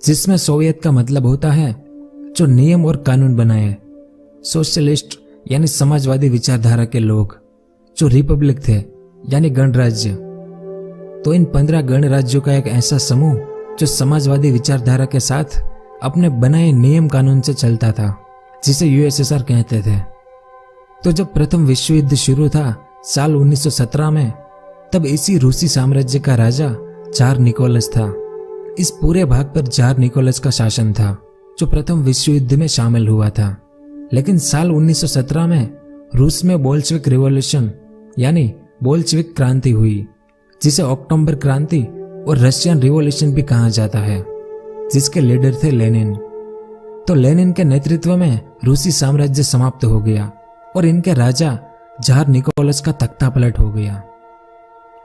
जिसमें सोवियत का मतलब होता है जो नियम और कानून बनाए, सोशलिस्ट यानी समाजवादी विचारधारा के लोग, जो रिपब्लिक थे यानी गणराज्य। तो इन 15 गणराज्यों का एक ऐसा समूह जो समाजवादी विचारधारा के साथ अपने बनाए नियम कानून से चलता था, जिसे यूएसएसआर कहते थे। तो जब प्रथम विश्व युद्ध शुरू था साल 1917 में, तब इसी रूसी साम्राज्य का राजा जार निकोलस था। इस पूरे भाग पर जार निकोलस का शासन था, जो प्रथम विश्व युद्ध में शामिल हुआ था। लेकिन साल 1917 में रूस में बोल्शेविक रिवॉल्यूशन यानी बोल्शेविक क्रांति हुई, जिसे अक्टूबर क्रांति और रशियन रिवॉल्यूशन भी कहा जाता है, जिसके लीडर थे लेनिन। तो लेनिन के नेतृत्व में रूसी साम्राज्य समाप्त हो गया और इनके राजा जार निकोलस का तख्ता पलट हो गया।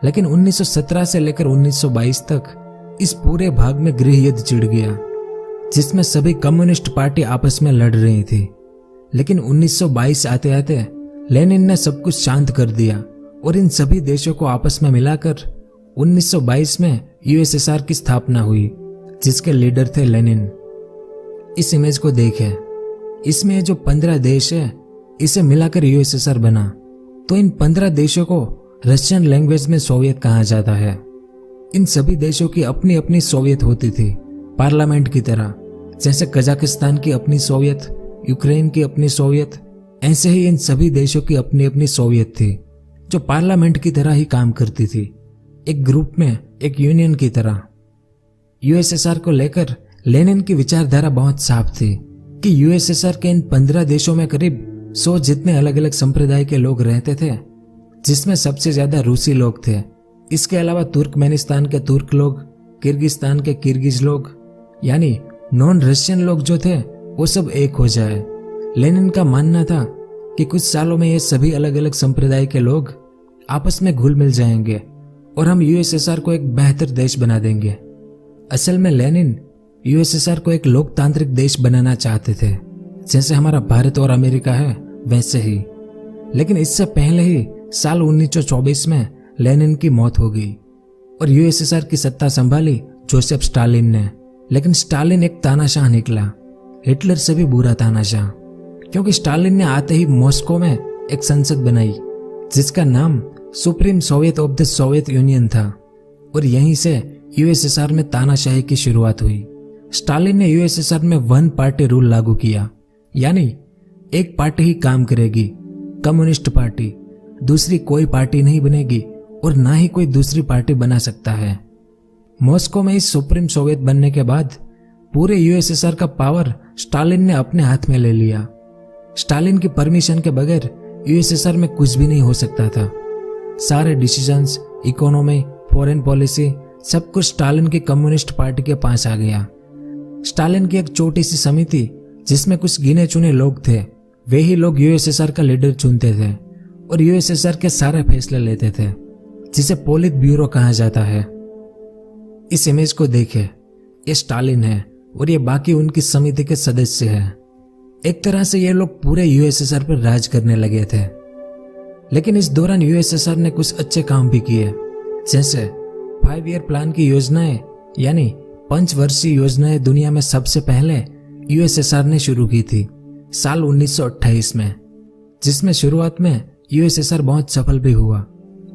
लेकिन 1917 से लेकर 1922 तक इस पूरे भाग में गृह युद्ध छिड़ गया, जिसमें सभी कम्युनिस्ट पार्टी आपस में लड़ रही थी। लेकिन 1922 आते आते लेनिन ने सब कुछ शांत कर दिया और इन सभी देशों को आपस में मिलाकर 1922 में यूएसएसआर की स्थापना हुई, जिसके लीडर थे लेनिन। इस इमेज को देखें, इसमें जो 15 देश है इसे मिलाकर यूएसएसआर बना। तो इन 15 देशों को रशियन लैंग्वेज में सोवियत कहा जाता है। इन सभी देशों की अपनी अपनी सोवियत होती थी, पार्लियामेंट की तरह। जैसे कजाकिस्तान की अपनी सोवियत, यूक्रेन की अपनी सोवियत, ऐसे ही इन सभी देशों की अपनी अपनी सोवियत थी, जो पार्लियामेंट की तरह ही काम करती थी, एक ग्रुप में, एक यूनियन की तरह। यूएसएसआर को लेकर लेनिन की विचारधारा बहुत साफ थी कि यूएसएसआर के इन 15 देशों में करीब 100 जितने अलग अलग संप्रदाय के लोग रहते थे, जिसमें सबसे ज्यादा रूसी लोग थे। इसके अलावा तुर्कमेनिस्तान के तुर्क लोग, किर्गिस्तान के किर्गिज लोग, यानी नॉन रशियन लोग जो थे वो सब एक हो जाए। लेनिन का मानना था कि कुछ सालों में ये सभी अलग अलग संप्रदाय के लोग आपस में घुल मिल जाएंगे और हम यूएसएसआर को एक बेहतर देश बना देंगे। असल में लेनिन यूएसएसआर को एक लोकतांत्रिक देश बनाना चाहते थे, जैसे हमारा भारत और अमेरिका है वैसे ही। लेकिन इससे पहले ही साल 1924 में लेनिन की मौत हो गई और यूएसएसआर की सत्ता संभाली जोसेफ स्टालिन ने। लेकिन स्टालिन एक तानाशाह निकला, हिटलर से भी बुरा तानाशाह, क्योंकि स्टालिन ने आते ही मॉस्को में एक संसद बनाई जिसका नाम supreme Soviet of the Soviet union था और यहीं से यूएसएसआर में तानाशाही की शुरुआत हुई। स्टालिन ने यूएसएसआर में वन पार्टी रूल लागू किया, यानी एक पार्टी ही काम करेगी, कम्युनिस्ट पार्टी। दूसरी कोई पार्टी नहीं बनेगी और ना ही कोई दूसरी पार्टी बना सकता है। मॉस्को में इस सुप्रीम सोवियत बनने के बाद पूरे यूएसएसआर का पावर स्टालिन ने अपने हाथ में ले लिया। स्टालिन की परमिशन के बगैर यूएसएसआर में कुछ भी नहीं हो सकता था। सारे डिसीजंस, इकोनॉमी, फॉरेन पॉलिसी, सब कुछ स्टालिन की कम्युनिस्ट पार्टी के पास आ गया। स्टालिन की एक छोटी सी समिति जिसमें कुछ गिने चुने लोग थे, वे ही लोग यूएसएसआर का लीडर चुनते थे और यूएसएसआर के सारे फैसले लेते थे, जिसे पोलित ब्यूरो कहा जाता है। इस इमेज को देखें, ये स्टालिन है और ये बाकी उनकी समिति के सदस्य हैं। एक तरह से ये लोग पूरे यूएसएसआर पर राज करने लगे थे। लेकिन इस दौरान यूएसएसआर ने कुछ अच्छे काम भी किए, जैसे 5 ईयर प्लान की योजनाएं, यानी 5 वर्षीय योजनाएं दुनिया में सबसे पहले यूएसएसआर ने शुरू की थी साल 1928 में, जिसमें शुरुआत में यूएसएसआर बहुत सफल भी हुआ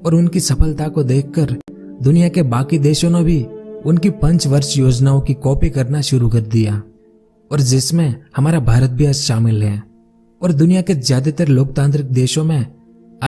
और उनकी सफलता को देखकर दुनिया के बाकी देशों ने भी उनकी 5 वर्ष योजनाओं की कॉपी करना शुरू कर दिया और जिसमें हमारा भारत भी आज शामिल है। और दुनिया के ज्यादातर लोकतांत्रिक देशों में